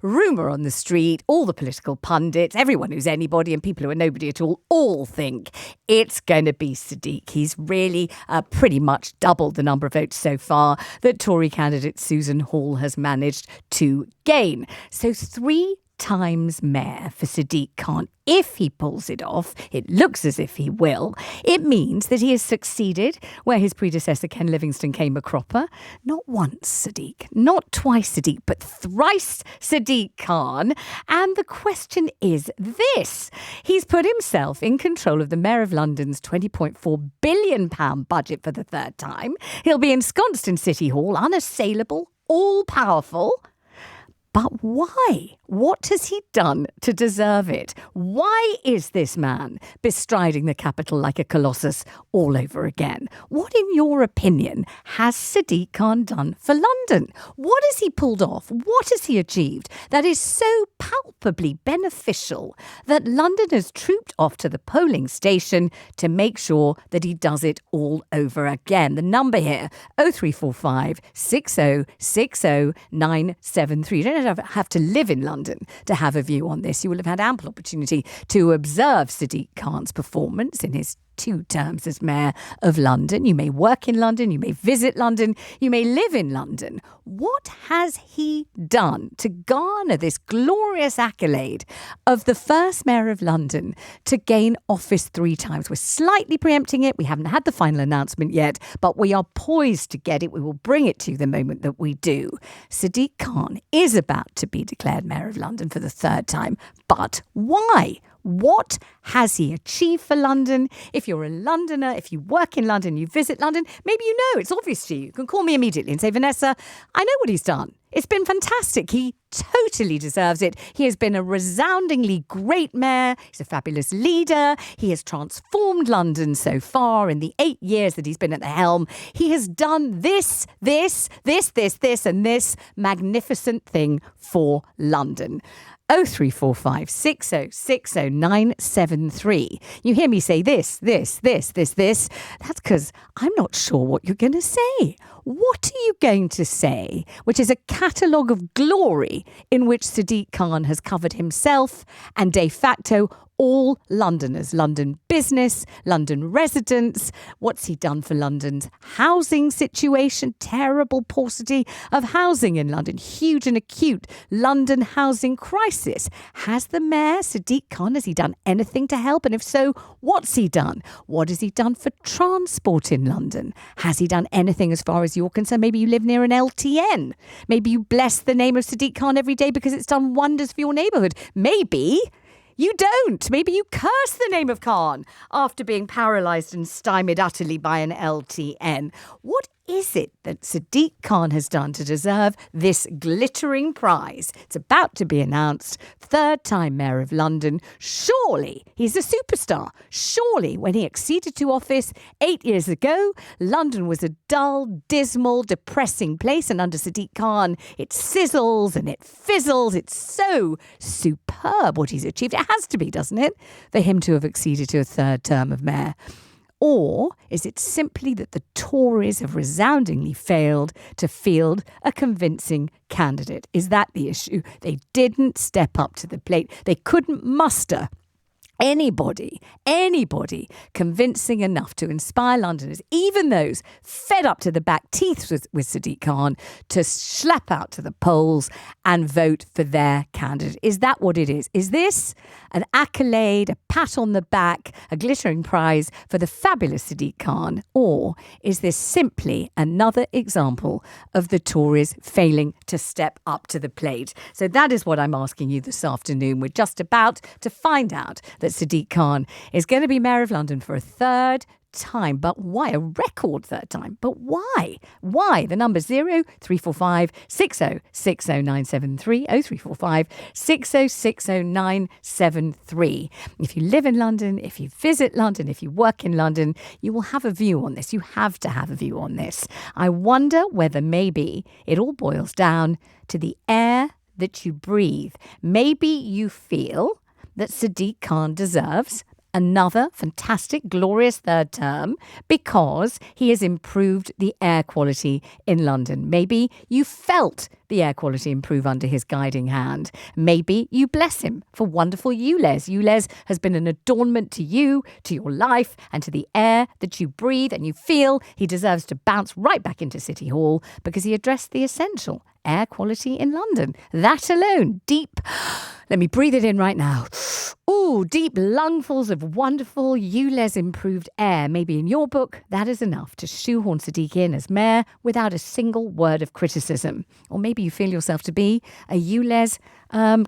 Rumour on the street, all the political pundits, everyone who's anybody and people who are nobody at all think it's going to be Sadiq. He's really pretty much doubled the number of votes so far that Tory candidate Susan Hall has managed to gain. So 3 times mayor for Sadiq Khan. If he pulls it off, it looks as if he will, it means that he has succeeded where his predecessor Ken Livingstone came a cropper. Not once Sadiq, not twice Sadiq, but thrice Sadiq Khan. And the question is this. He's put himself in control of the Mayor of London's £20.4 billion budget for the 3rd time. He'll be ensconced in City Hall, unassailable, all-powerful. But why? What has he done to deserve it? Why is this man bestriding the capital like a colossus all over again? What, in your opinion, has Sadiq Khan done for London? What has he pulled off? What has he achieved that is so palpably beneficial that London has trooped off to the polling station to make sure that he does it all over again? The number here, 0345 6060 973. You don't have to live in London to have a view on this. You will have had ample opportunity to observe Sadiq Khan's performance in his 2 terms as Mayor of London. You may work in London, you may visit London, you may live in London. What has he done to garner this glorious accolade of the first Mayor of London to gain office 3 times? We're slightly preempting it. We haven't had the final announcement yet, but we are poised to get it. We will bring it to you the moment that we do. Sadiq Khan is about to be declared Mayor of London for the 3rd time. But why? What has he achieved for London? If you're a Londoner, if you work in London, you visit London, maybe you know, it's obvious to you. You can call me immediately and say, Vanessa, I know what he's done. It's been fantastic. He totally deserves it. He has been a resoundingly great mayor. He's a fabulous leader. He has transformed London so far in the 8 years that he's been at the helm. He has done this, and this magnificent thing for London. 0345 6060 973. You hear me say this. That's because I'm not sure what you're going to say. What are you going to say? Which is a catalogue of glory in which Sadiq Khan has covered himself and de facto all Londoners, London business, London residents. What's he done for London's housing situation? Terrible paucity of housing in London. Huge and acute London housing crisis. Has the mayor, Sadiq Khan, has he done anything to help? And if so, what's he done? What has he done for transport in London? Has he done anything as far as you're concerned? Maybe you live near an LTN. Maybe you bless the name of Sadiq Khan every day because it's done wonders for your neighbourhood. Maybe you don't. Maybe you curse the name of Khan after being paralysed and stymied utterly by an LTN. What is it that Sadiq Khan has done to deserve this glittering prize? It's about to be announced. 3rd time Mayor of London. Surely he's a superstar. Surely when he acceded to office 8 years ago, London was a dull, dismal, depressing place. And under Sadiq Khan, it sizzles and it fizzles. It's so superb what he's achieved. It has to be, doesn't it, for him to have acceded to a 3rd term of mayor? Or is it simply that the Tories have resoundingly failed to field a convincing candidate? Is that the issue? They didn't step up to the plate. They couldn't muster anybody convincing enough to inspire Londoners, even those fed up to the back teeth with Sadiq Khan, to slap out to the polls and vote for their candidate. Is that what it is? Is this an accolade, a pat on the back, a glittering prize for the fabulous Sadiq Khan? Or is this simply another example of the Tories failing to step up to the plate? So that is what I'm asking you this afternoon. We're just about to find out that Sadiq Khan is going to be Mayor of London for a 3rd time. But why? A record 3rd time. But why? Why? The number's 0345 6060 973, 0345 6060 973. If you live in London, if you visit London, if you work in London, you will have a view on this. You have to have a view on this. I wonder whether maybe it all boils down to the air that you breathe. Maybe you feel that Sadiq Khan deserves another fantastic, glorious third term because he has improved the air quality in London. Maybe you felt the air quality improve under his guiding hand. Maybe you bless him for wonderful ULEZ. ULEZ has been an adornment to you, to your life, and to the air that you breathe, and you feel he deserves to bounce right back into City Hall because he addressed the essential air quality in London. That alone, deep, let me breathe it in right now. Ooh, deep lungfuls of wonderful ULEZ improved air. Maybe in your book, that is enough to shoehorn Sadiq in as mayor without a single word of criticism. Or maybe you feel yourself to be a ULEZ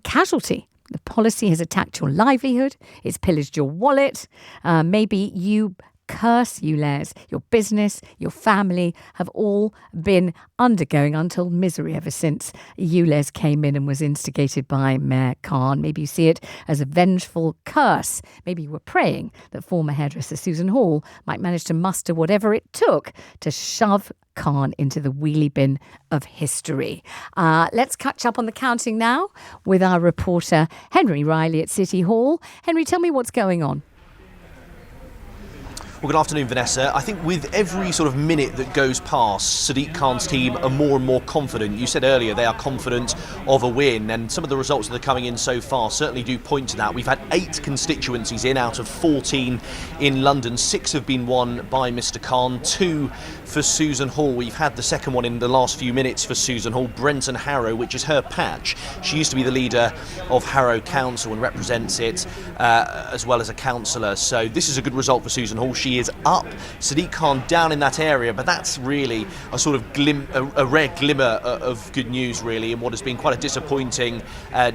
casualty. The policy has attacked your livelihood, it's pillaged your wallet. Maybe you curse ULEZ, your business, your family have all been undergoing untold misery ever since ULEZ came in and was instigated by Mayor Khan. Maybe you see it as a vengeful curse. Maybe you were praying that former hairdresser Susan Hall might manage to muster whatever it took to shove Khan into the wheelie bin of history. Let's catch up on the counting now with our reporter Henry Riley at City Hall. Henry, tell me what's going on. Well, good afternoon, Vanessa. I think with every sort of minute that goes past, Sadiq Khan's team are more and more confident. You said earlier they are confident of a win, and some of the results that are coming in so far certainly do point to that. We've had 8 constituencies in out of 14 in London. 6 have been won by Mr Khan, 2 for Susan Hall. We've had the second one in the last few minutes for Susan Hall, Brenton Harrow, which is her patch. She used to be the leader of Harrow Council and represents it as well as a councillor. So this is a good result for Susan Hall. She is up, Sadiq Khan down in that area, but that's really a sort of a rare glimmer of good news, really, in what has been quite a disappointing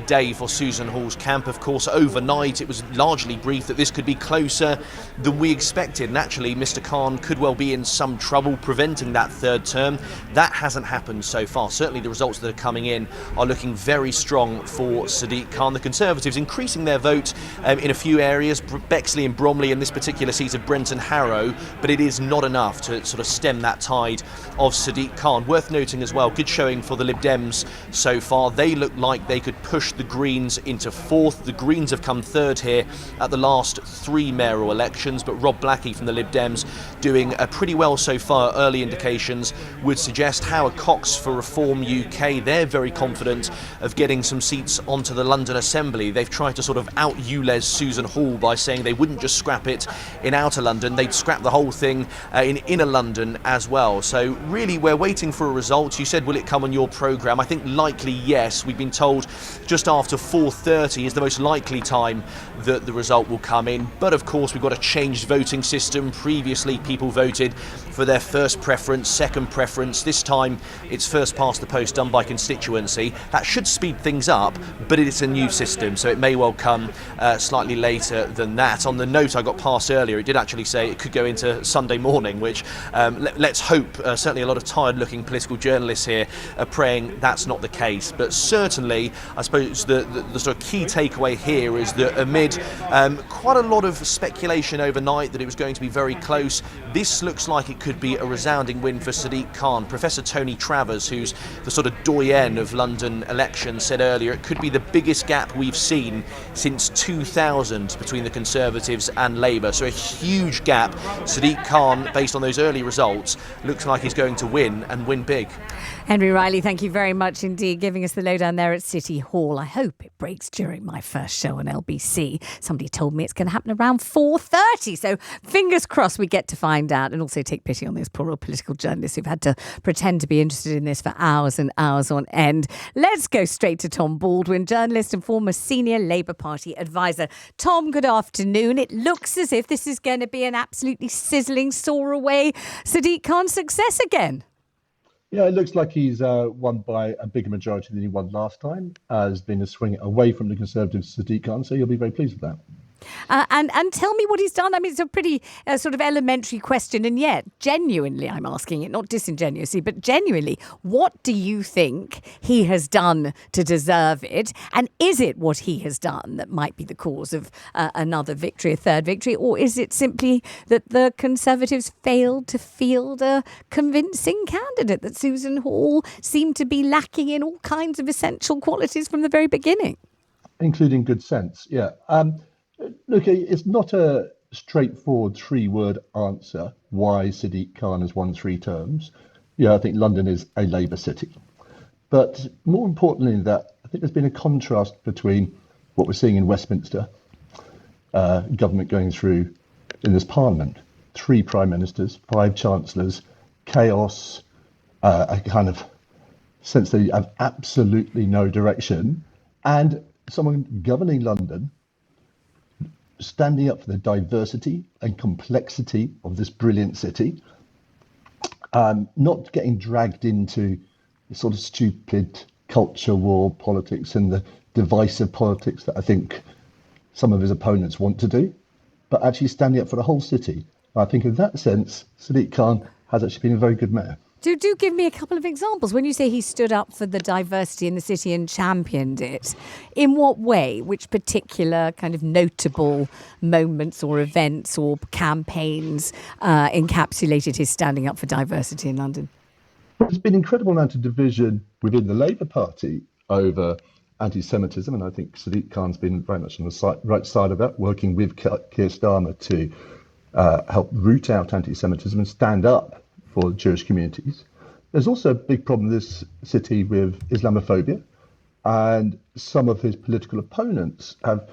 day for Susan Hall's camp. Of course, overnight it was largely briefed that this could be closer than we expected, and actually Mr Khan could well be in some trouble preventing that third term. That hasn't happened so far. Certainly the results that are coming in are looking very strong for Sadiq Khan. The Conservatives increasing their vote in a few areas, Bexley and Bromley in this particular seat of Brenton Harrow, but it is not enough to sort of stem that tide of Sadiq Khan. Worth noting as well, good showing for the Lib Dems so far. They look like they could push the Greens into fourth. The Greens have come third here at the last 3 mayoral elections, but Rob Blackie from the Lib Dems doing pretty well so far. Early indications would suggest. Howard Cox for Reform UK, they're very confident of getting some seats onto the London Assembly. They've tried to sort of out ULEZ Susan Hall by saying they wouldn't just scrap it in outer London, they'd scrap the whole thing in inner London as well. So really we're waiting for a result. You said, will it come on your programme? I think likely yes. We've been told just after 4:30 is the most likely time that the result will come in. But of course we've got a changed voting system. Previously people voted for their first preference, second preference. This time it's first past the post, done by constituency. That should speed things up, but it's a new system, so it may well come slightly later than that. On the note I got passed earlier, it did actually say it could go into Sunday morning, which let's hope. Certainly a lot of tired looking political journalists here are praying that's not the case. But certainly I suppose the sort of key takeaway here is that amid quite a lot of speculation overnight that it was going to be very close, this looks like it could be a resounding win for Sadiq Khan. Professor Tony Travers, who's the sort of doyen of London elections, said earlier it could be the biggest gap we've seen since 2000 between the Conservatives and Labour. So a huge gap. Sadiq Khan, based on those early results, looks like he's going to win and win big. Henry Riley, thank you very much indeed, giving us the lowdown there at City Hall. I hope it breaks during my first show on LBC. Somebody told me it's going to happen around 4:30, so fingers crossed we get to find out, and also take pity on those poor old political journalists who've had to pretend to be interested in this for hours and hours on end. Let's go straight to Tom Baldwin, journalist and former senior Labour Party advisor. Tom, good afternoon. It looks as if this is going to be an absolutely sizzling, soar away Sadiq Khan success again. Yeah, it looks like he's won by a bigger majority than he won last time. There's been a swing away from the Conservatives, Sadiq Khan, so you'll be very pleased with that. And tell me what he's done. I mean, it's a pretty sort of elementary question, and yet genuinely I'm asking it, not disingenuously, but genuinely, what do you think he has done to deserve it? And is it what he has done that might be the cause of another victory, a third victory? Or is it simply that the Conservatives failed to field a convincing candidate, that Susan Hall seemed to be lacking in all kinds of essential qualities from the very beginning? Including good sense, yeah. Look, it's not a straightforward three-word answer why Sadiq Khan has won three terms. Yeah, I think London is a Labour city. But more importantly than that, I think there's been a contrast between what we're seeing in Westminster, government going through in this parliament, three prime ministers, five chancellors, chaos, a kind of sense that you have absolutely no direction, and someone governing London standing up for the diversity and complexity of this brilliant city, not getting dragged into the sort of stupid culture war politics and the divisive politics that I think some of his opponents want to do, but actually standing up for the whole city. I think in that sense, Sadiq Khan has actually been a very good mayor. Do give me a couple of examples. When you say he stood up for the diversity in the city and championed it, in what way? Which particular kind of notable moments or events or campaigns encapsulated his standing up for diversity in London? There's been an incredible amount of division within the Labour Party over anti-Semitism, and I think Sadiq Khan's been very much on the right side of that, working with Keir Starmer to help root out anti-Semitism and stand up for Jewish communities. There's also a big problem in this city with Islamophobia, and some of his political opponents have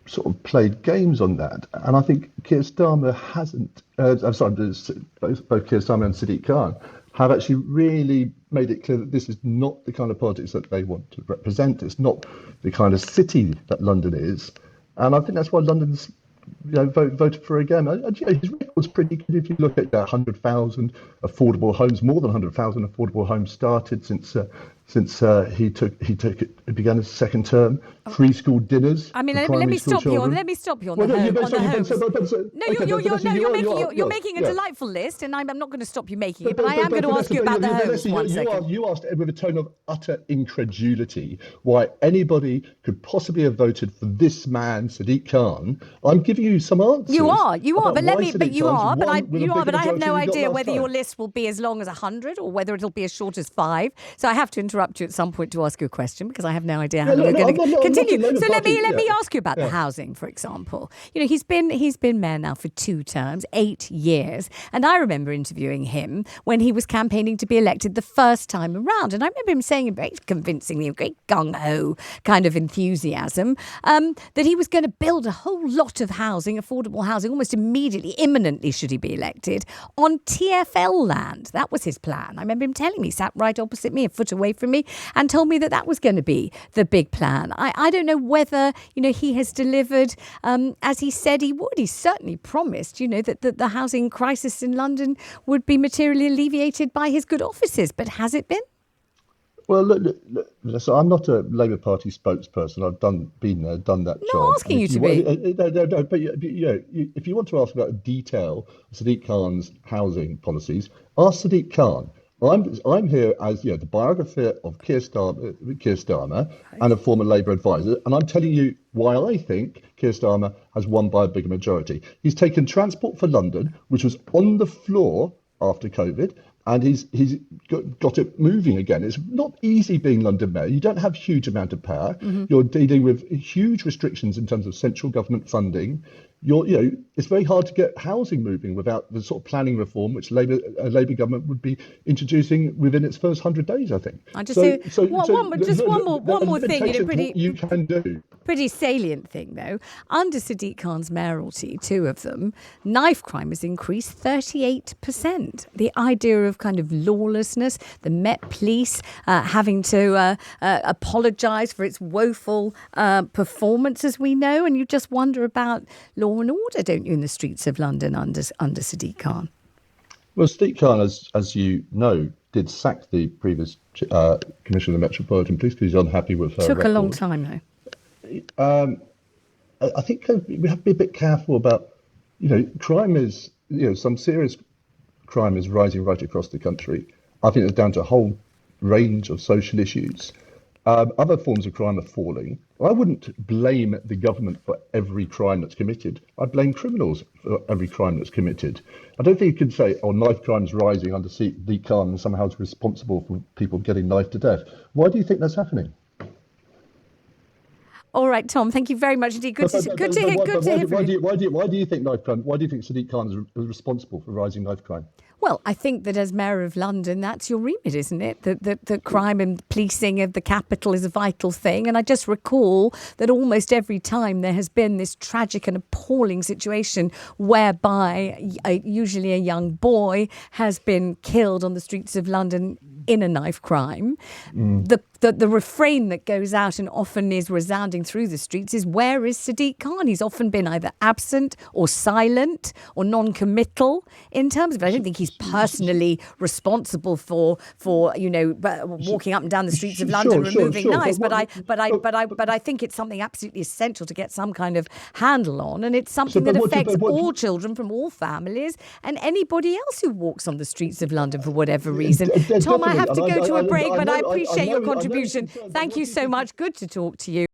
sort of played games on that. And I think Keir Starmer hasn't, I'm sorry, both Keir Starmer and Sadiq Khan have actually really made it clear that this is not the kind of politics that they want to represent. It's not the kind of city that London is. And I think that's why London's voted for again. His record's pretty good if you look at 100,000 affordable homes, more than 100,000 affordable homes started since he began his second term. Free school dinners. I mean, let me stop you on the homes. No, you're making a delightful list, and I'm not going to stop you making it, but I am going to ask you about the homes. You asked with a tone of utter incredulity why anybody could possibly have voted for this man, Sadiq Khan. I'm giving you some answers. You are, but I have no idea whether your list will be as long as 100 or whether it'll be as short as 5. So I have to interrupt you at some point to ask you a question because I have no idea how you're going to continue. So let me ask you about the housing, for example. He's been mayor now for 2 terms, 8 years, and I remember interviewing him when he was campaigning to be elected the first time around, and I remember him saying very convincingly, great gung ho kind of enthusiasm, that he was going to build a whole lot of housing, affordable housing, almost immediately, imminently, should he be elected, on TfL land. That was his plan. I remember him telling me, sat right opposite me, a foot away from me, and told me that was going to be the big plan. I don't know whether, he has delivered as he said he would. He certainly promised, that the housing crisis in London would be materially alleviated by his good offices. But has it been? Well, look, so I'm not a Labour Party spokesperson. I've been there, done that job. Not asking you to be. No, but if you want to ask about detail of Sadiq Khan's housing policies, ask Sadiq Khan. I'm here as the biographer of Keir Starmer and a former Labour advisor, and I'm telling you why I think Keir Starmer has won by a bigger majority. He's taken Transport for London, which was on the floor after COVID, and he's got it moving again. It's not easy being London mayor. You don't have huge amount of power. Mm-hmm. You're dealing with huge restrictions in terms of central government funding. It's very hard to get housing moving without the sort of planning reform which a Labour government would be introducing within its first 100 days, I think. I just one more thing. You can do. Pretty salient thing, though. Under Sadiq Khan's mayoralty, 2 of them, knife crime has increased 38%. The idea of kind of lawlessness, the Met Police having to apologise for its woeful performance, as we know, and you just wonder about law and order, don't you, in the streets of London under Sadiq Khan? Well, Sadiq Khan, as you know, did sack the previous Commissioner of the Metropolitan Police because he's unhappy with her. Took a long time, though. I think we have to be a bit careful about, crime is, some serious crime is rising right across the country. I think it's down to a whole range of social issues. Other forms of crime are falling. I wouldn't blame the government for every crime that's committed. I blame criminals for every crime that's committed. I don't think you can say, knife crime is rising under Sadiq Khan and somehow it's responsible for people getting knifed to death. Why do you think that's happening? All right, Tom, thank you very much indeed. Good to hear from you. Why do you think knife crime? Why do you think Sadiq Khan is responsible for rising knife crime? Well, I think that as Mayor of London, that's your remit, isn't it? That crime and policing of the capital is a vital thing. And I just recall that almost every time there has been this tragic and appalling situation whereby usually a young boy has been killed on the streets of London in a knife crime, the refrain that goes out and often is resounding through the streets is, where is Sadiq Khan? He's often been either absent or silent or non-committal in terms of it. I don't think he's personally responsible for walking up and down the streets of London removing knives, but I think it's something absolutely essential to get some kind of handle on, and it's something that affects all children from all families and anybody else who walks on the streets of London for whatever reason. Tom, I have to go to a break, but I appreciate your contribution. Thank you so much. Good to talk to you.